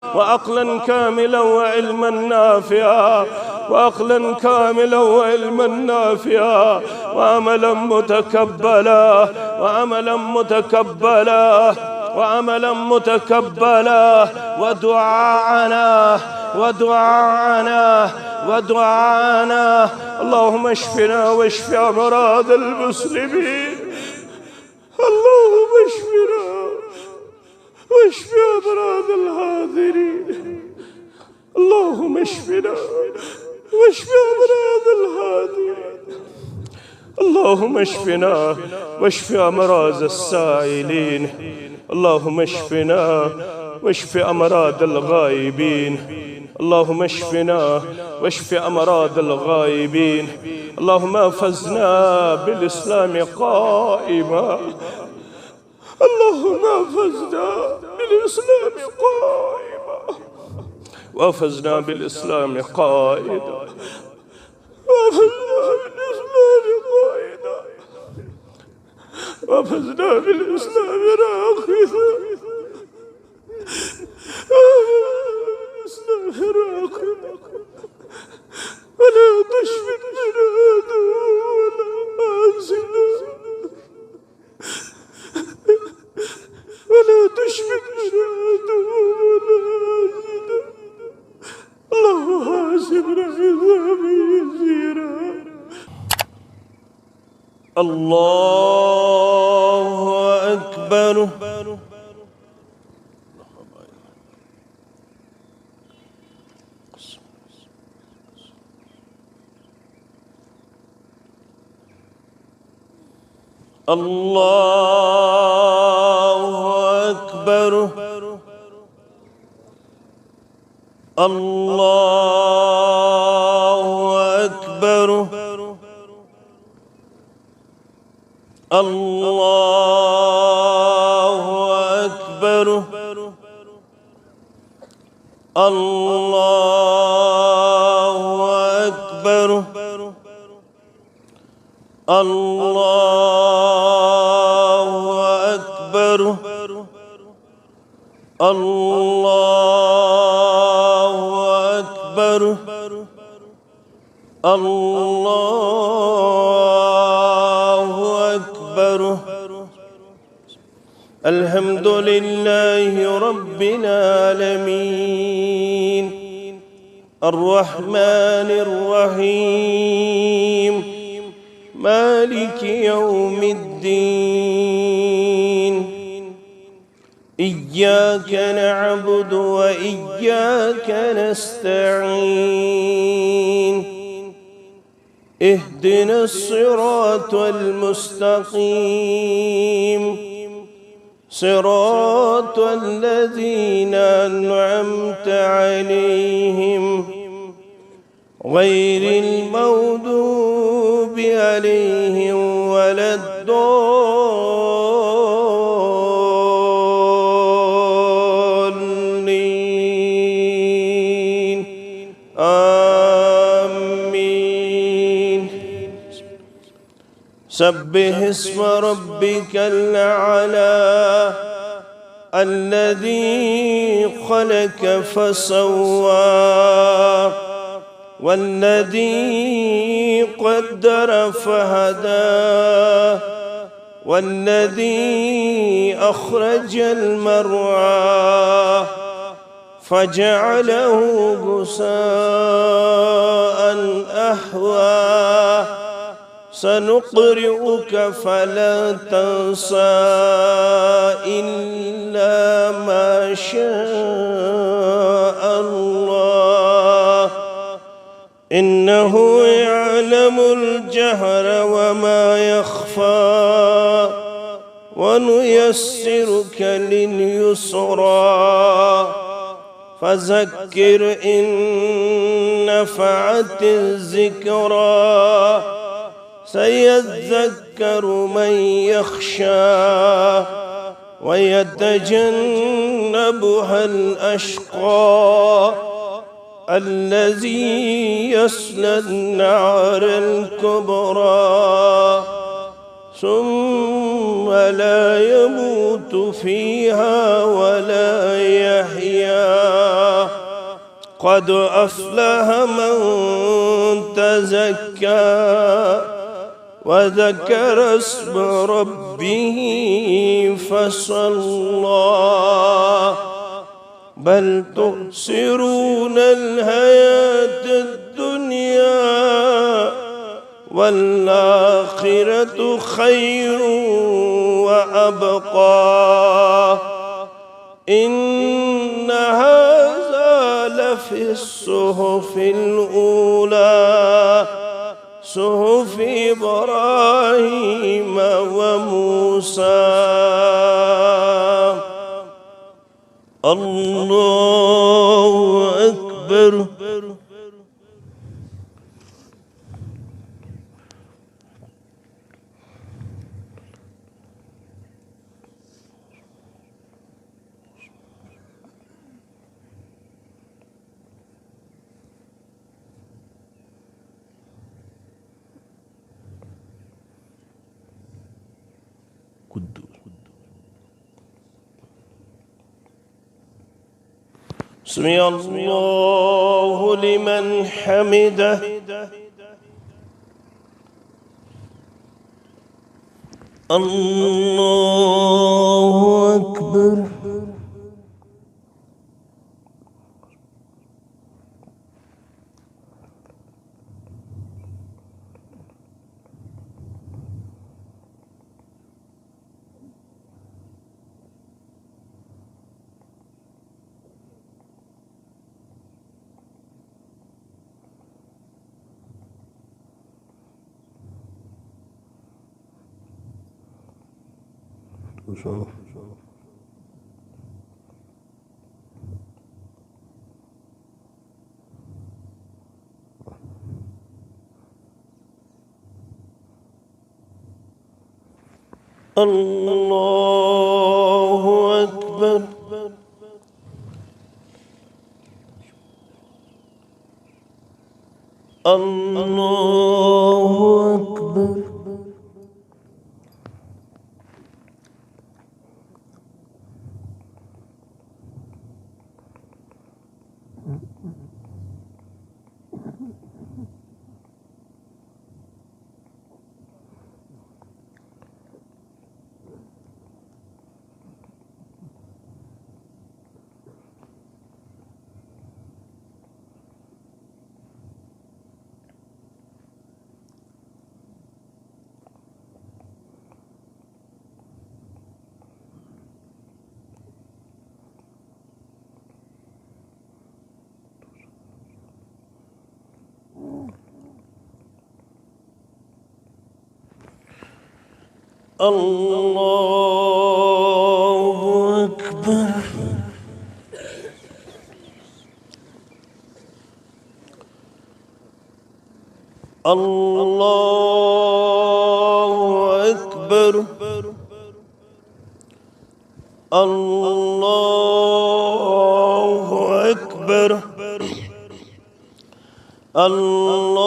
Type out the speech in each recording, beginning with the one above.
وعقلا كاملا وعلما نافعا، وعقلا كاملا وعلما نافعا، وعملا متكبلا، وعملا متكبلا، وعملا متكبلا، ودعاءنا ودعاءنا ودعاءنا. اللهم اشفنا واشف أمراض المسلمين، اللهم اشفنا واشف أمراض الحاضرين، اللهم اشفنا واشف أمراض الحاضرين، اللهم اشفنا واشف أمراض السائلين، اللهم اشفنا واشف أمراض الغائبين، اللهم اشفنا واشف أمراض الغائبين. اللهم احفظنا بالإسلام قائما، اللهم احفظنا بالإسلام قائما، واحفظنا بالإسلام قائدا، واحفظنا بالإسلام قائدا، واحفظنا بالإسلام راقدا، بالإسلام راقدا، ولا تشمت بنا عدو ولا حاسدا، ولا تشمت بنا عدو ولا حاسدا. الله حاسبنا حسابا يسيرا. الله أكبر. الله أكبر. الله أكبر. الله أكبر. الله أكبر. الله أكبر. الله أكبر. الله أكبر. الحمد لله رب العالمين، الرحمن الرحيم، مالك يوم الدين. إياك نعبد وإياك نستعين. اهدنا الصراط المستقيم، صراط الذين أنعمت عليهم غير المغضوب عليهم ولا الضالين. آمين. سبح اسم ربك الأعلى الذي خلق فسوى، والذي قدر فهدى، والذي أخرج المرعى فجعله غثاء أحوى. سنقرئك فلا تنسى إلا ما شاء الله، إنه يعلم الجهر وما يخفى. ونيسرك لليسرى، فذكر إن نفعت الذكرى. سيذكر من يخشى ويتجنبها الأشقى الذي يصلى النار الكبرى، ثم لا يموت فيها ولا يحيا. قد أفلح من تزكى وذكر اسم ربه فصلى بل تؤثرون الحياة الدنيا والآخرة خير وأبقى إن هذا لفي الصحف الأولى صحف إبراهيم وموسى. الله أكبر. سمع الله لمن حمده. الله أكبر. الله أكبر. الله أكبر. الله أكبر. الله أكبر. الله أكبر. الله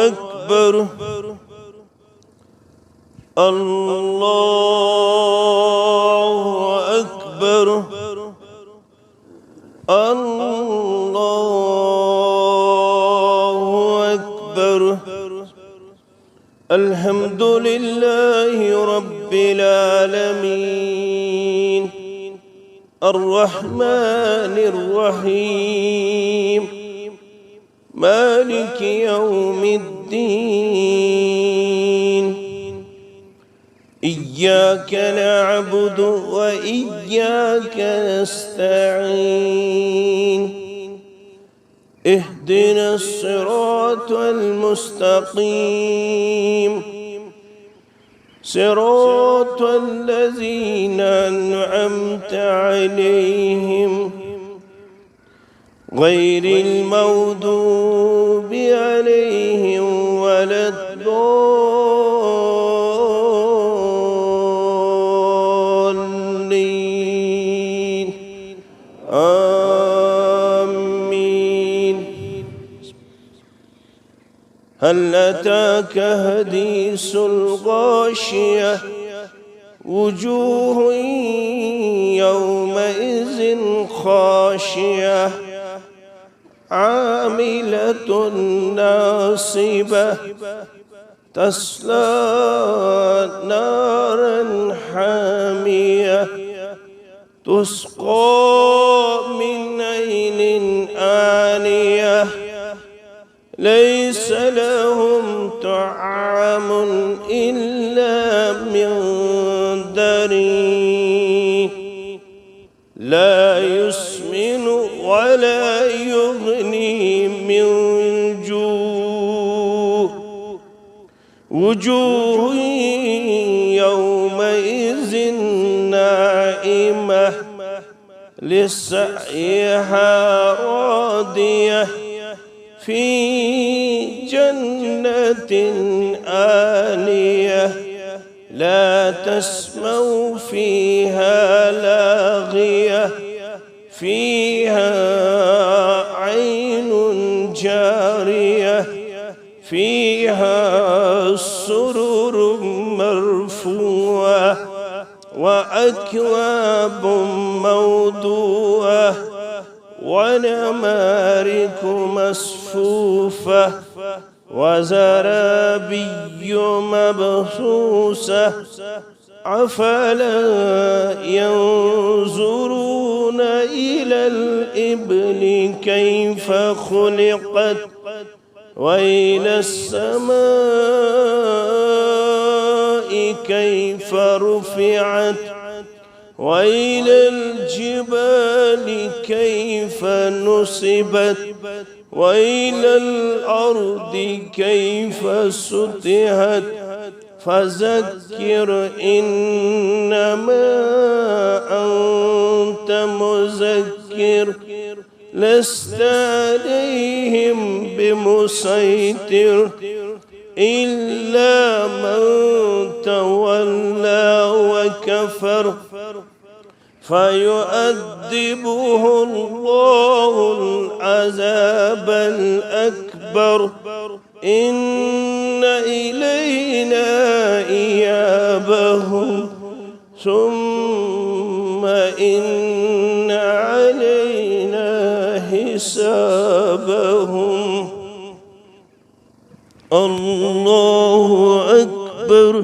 أكبر. الله أكبر. الله أكبر. الحمد لله رب العالمين الرحمن الرحيم مالك يوم الدين إياك نعبد وإياك نستعين اهدنا الصراط المستقيم صراط الذين أنعمت عليهم غير المغضوب عليهم ولا الضالين آمين. هل أتاك حديث الغاشية وجوه يومئذ خاشعة عاملة ناصبة تصلى نارا حامية تسقى من عين آنية ليس لهم طعام إلا من ضريع لا يسمن ولا يغني من جوع وجوه يومئذ ناعمة لسعيها راضية في جنة آنية لا تسمع فيها لاغية فيها عين جارية فيها سرر مرفوعة وأكواب موضوعة ونمارق مصفوفة وزرابي مبثوثة أفلا ينظرون إلى الإبل كيف خلقت وإلى السماء كيف رفعت وإلى الجبال كيف نصبت وإلى الأرض كيف سطحت فذكر إنما أنت مذكر لست عليهم بمسيطر إلا من تولى وكفر فيؤدبه الله العذاب الأكبر إن إلينا إيابهم ثم إن علينا حسابهم الله أكبر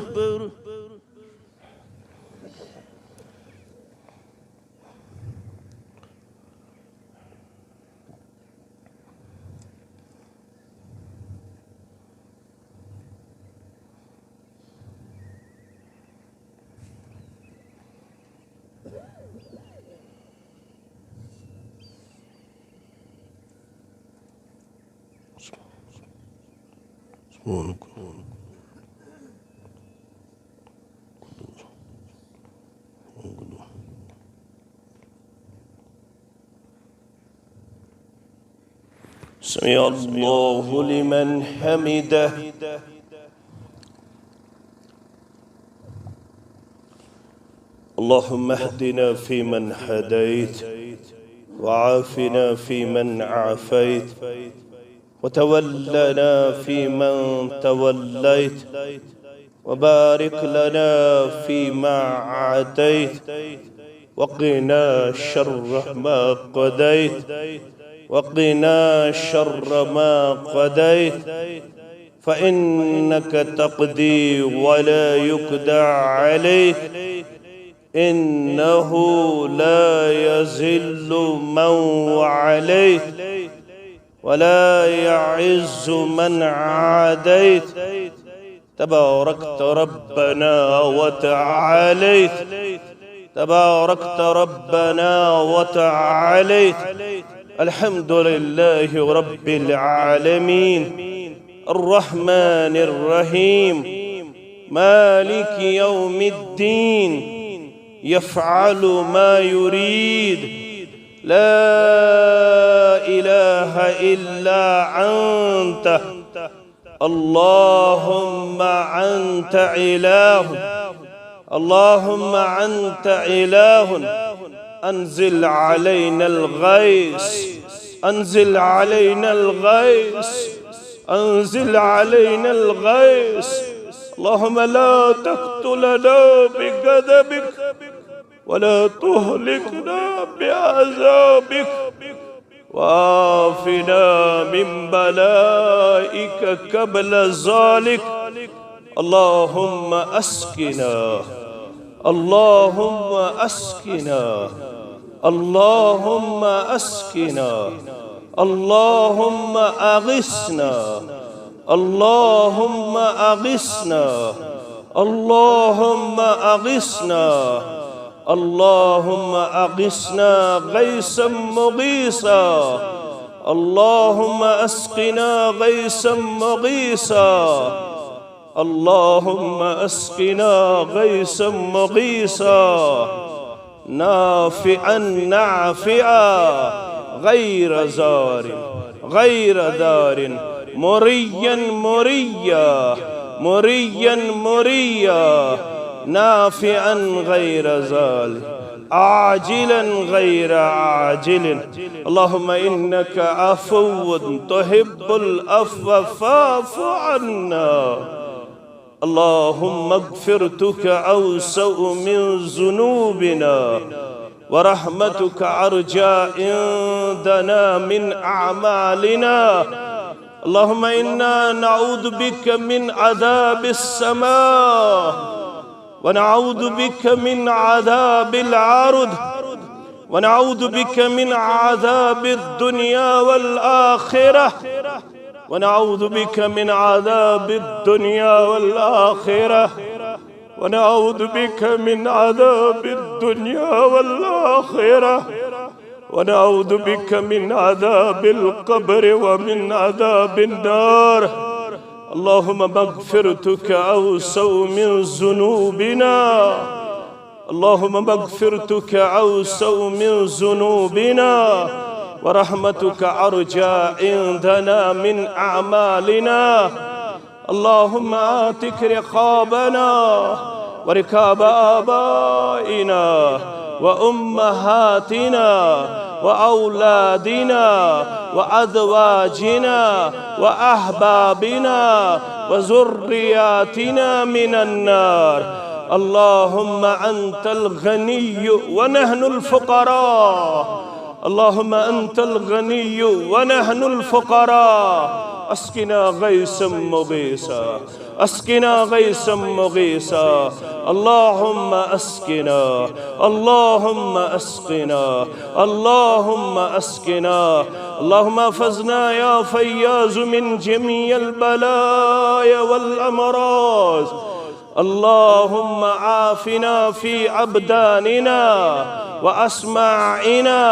سمع الله لمن حمده اللهم اهدنا فيمن هديت وعافنا فيمن عافيت وتولنا فيمن توليت وبارك لنا فيما عاديت وقنا شر ما قضيت وقنا شر ما قضيت فإنك تقضي ولا يقضى عليك إنه لا يذل من وعليت ولا يعز من عاديت تباركت ربنا وتعاليت تباركت ربنا وتعاليت الحمد لله رب العالمين الرحمن الرحيم مالك يوم الدين يفعل ما يريد لا إله إلا أنت اللهم أنت إله اللهم أنت إله أنزل علينا الغيث أنزل علينا الغيث أنزل علينا الغيث اللهم لا تقتلنا بغضبك ولا تهلكنا بعذابك وعافنا من بلائك قبل ذلك. اللهم أسقنا، اللهم أسقنا، اللهم أسقنا، اللهم أغثنا، اللهم أغثنا، اللهم أغثنا، اللهم أغثنا غيثا مغيثا، اللهم أسقنا غيثا مغيثا، اللهم أسقنا غيثا مغيثا نافعا نافعا غير زار غير دار مريا مريا مريا مريا نافعا غير زال عاجلا غير عاجل. اللهم إنك عفو تحب العفو فاعف عنا. اللهم مغفرتك أوسع من ذنوبنا ورحمتك أرجى عندنا من أعمالنا. اللهم إنا نعوذ بك من عذاب السماء ونعوذ بك من عذاب العرض ونعوذ بك من عذاب الدنيا والآخرة ونعوذ بك من عذاب الدنيا والآخرة ونعوذ بك من عذاب الدنيا والآخرة ونعوذ بك من عذاب القبر ومن عذاب النار. اللهم مغفرتك أوسع من ذنوبنا، اللهم مغفرتك أوسع من ذنوبنا ورحمتك أرجى عندنا من أعمالنا. اللهم آتك رقابنا ورقاب آبائنا وأمهاتنا وأولادنا وأزواجنا وأحبابنا وذرياتنا من النار. اللهم أنت الغني ونحن الفقراء، اللهم أنت الغني ونحن الفقراء. أسقنا غيثا مغيثا، أسقنا غيثا مغيثا. اللهم أسقنا، اللهم أسقنا، اللهم أسقنا. اللهم احفظنا يا فياض من جميع البلايا والأمراض. اللهم عافنا في أبداننا وأسماعنا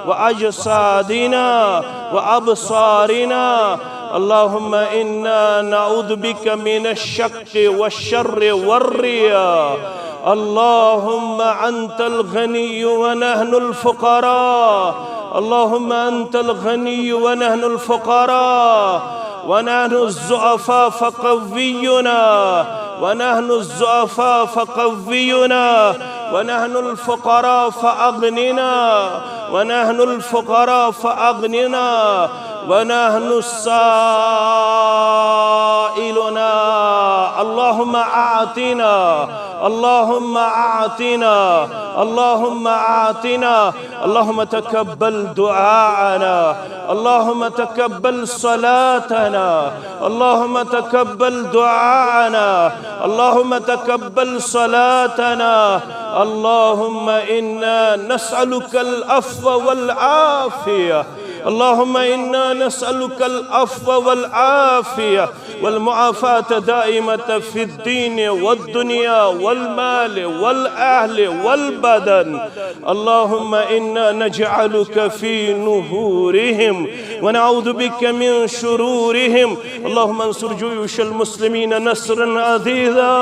وأجسادنا وأبصارنا. اللهم إنا نعوذ بك من الشك والشر والرياء. اللهم أنت الغني ونحن الفقراء، اللهم أنت الغني ونحن الفقراء، ونحن الضعفاء فقوينا، ونحن الضعفاء فقوينا، ونحن الفقراء فأغننا، ونحن الفقراء فأغننا، ونحن السائلنا. اللهم أعطنا، اللهم أعطنا، اللهم أعطنا. اللهم تقبل دعاءنا، اللهم تقبل صلاتنا، اللهم تقبل دعاءنا، اللهم تقبل صلاتنا. اللهم إنا نسألك العفو والعافية، اللهم إنا نسألك العفو والعافية والمعافاة دائمة في الدين والدنيا والمال والأهل والبدن. اللهم إنا نجعلك في نهورهم ونعوذ بك من شرورهم. اللهم انصر جيوش المسلمين نصرا عزيزا،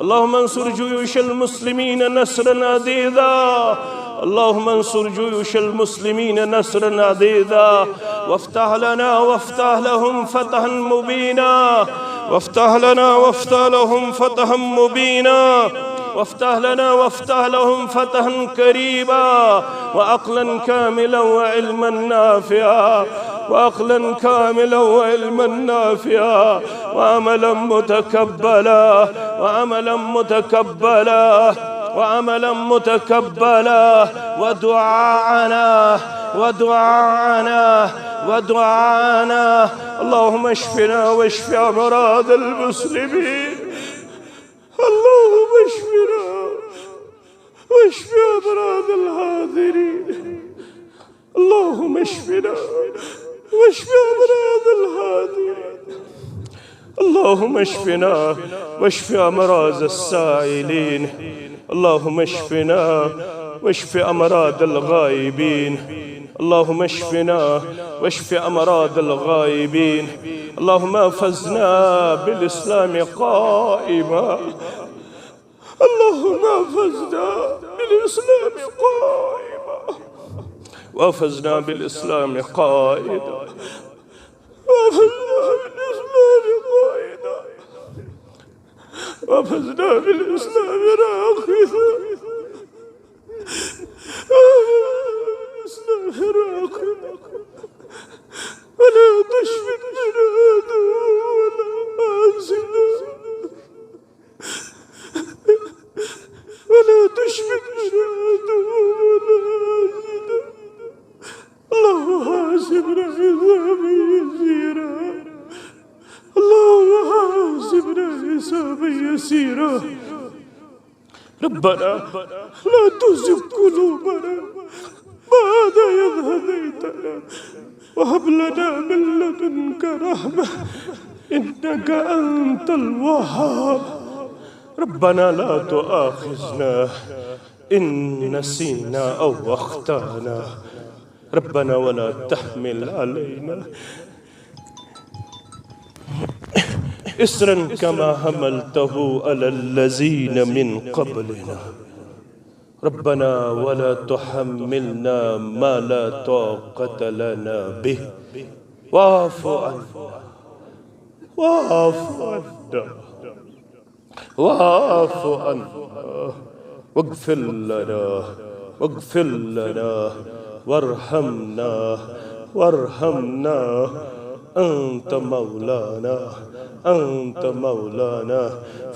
اللهم انصر جيوش المسلمين نصرا عزيزا، اللهم انصر جيوش المسلمين نصرا عزيزا. وافتح لنا وافتح لهم فتحا مبينا، وافتح لنا وافتح لهم فتحا مبينا، وافتح لنا وافتح لهم فتحا قريبا وعقلا كاملا وعلما نافعا. وعقلا كاملا وعلما نافعا وعملا متكبلا وعملا متكبلا وعملا متكبلا ودعاءنا ودعاءنا ودعاءنا. اللهم اشفنا واشف أمراض المسلمين. اللهم اشفنا واشف أمراض الحاضرين. اللهم اشفنا واشف أمراض الحاضرين. اللهم اشفنا واشف أمراض السائلين. اللهم اشفنا واشف أمراض الغائبين. اللهم اشفنا واشف أمراض الغائبين. اللهم احفظنا بالإسلام قائما. اللهم احفظنا بالإسلام قائما واحفظنا بالإسلام قائدا واحفظنا بالإسلام قائدا واحفظنا بالإسلام راقدا بالإسلام راقدا ولا تشمت بنا عدو ولا حاسدا ولا تشمت بنا عدو ولا حاسدا. اللهم حاسبنا حسابا يسيرا. اللهم حاسبنا حسابا يسيرا. ربنا لا تزغ قلوبنا بعد إذ هديتنا وهب لنا من لدنك رحمة إنك أنت الوهاب. ربنا لا تؤاخذنا إن نسينا أو أخطأنا. ربنا ولا تحمل علينا إصرا كما حملته على الذين من قبلنا. ربنا ولا تحملنا ما لا طاقة لنا به واعف عنا واعف عنا واعف عنا واغفر لنا واغفر لنا وارحمنا وارحمنا. أنت مولانا أنت مولانا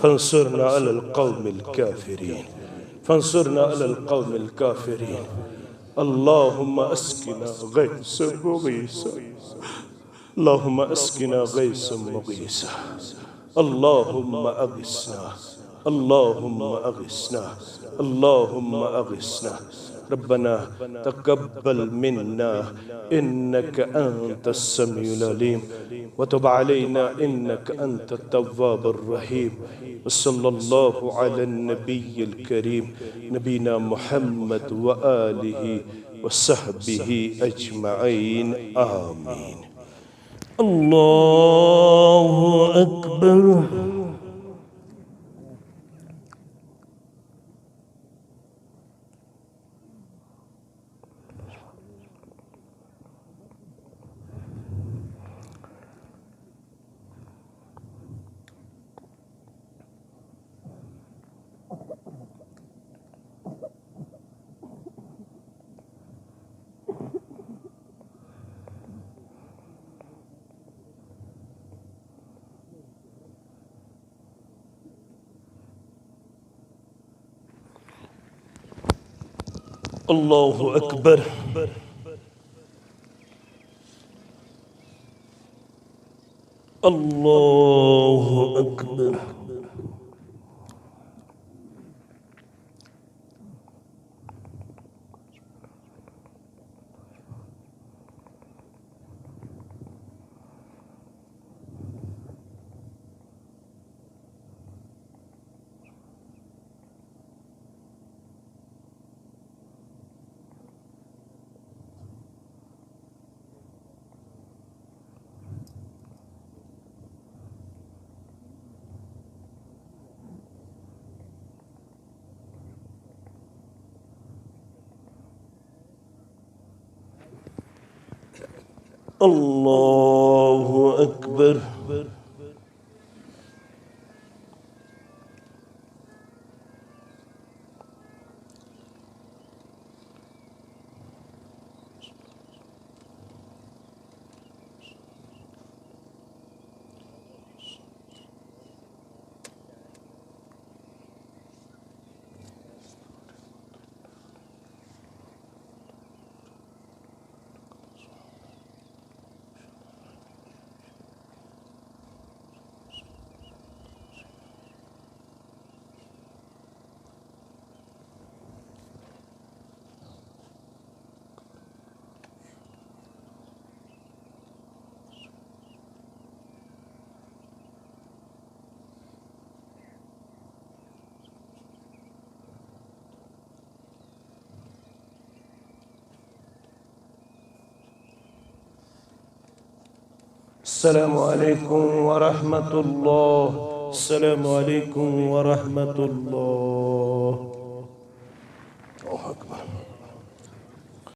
فانصرنا على القوم الكافرين فانصرنا على القوم الكافرين. اللهم أسقنا غيثا مغيثا. اللهم أسقنا غيثا مغيثا. اللهم أغثنا اللهم أغثنا اللهم أغثنا. ربنا تقبل منا إنك أنت السميع العليم وتب علينا إنك أنت التواب الرحيم. وصلى الله على النبي الكريم نبينا محمد وآله وصحبه أجمعين آمين. الله أكبر. الله أكبر. الله أكبر. الله أكبر. السلام عليكم ورحمة الله. السلام عليكم ورحمة الله.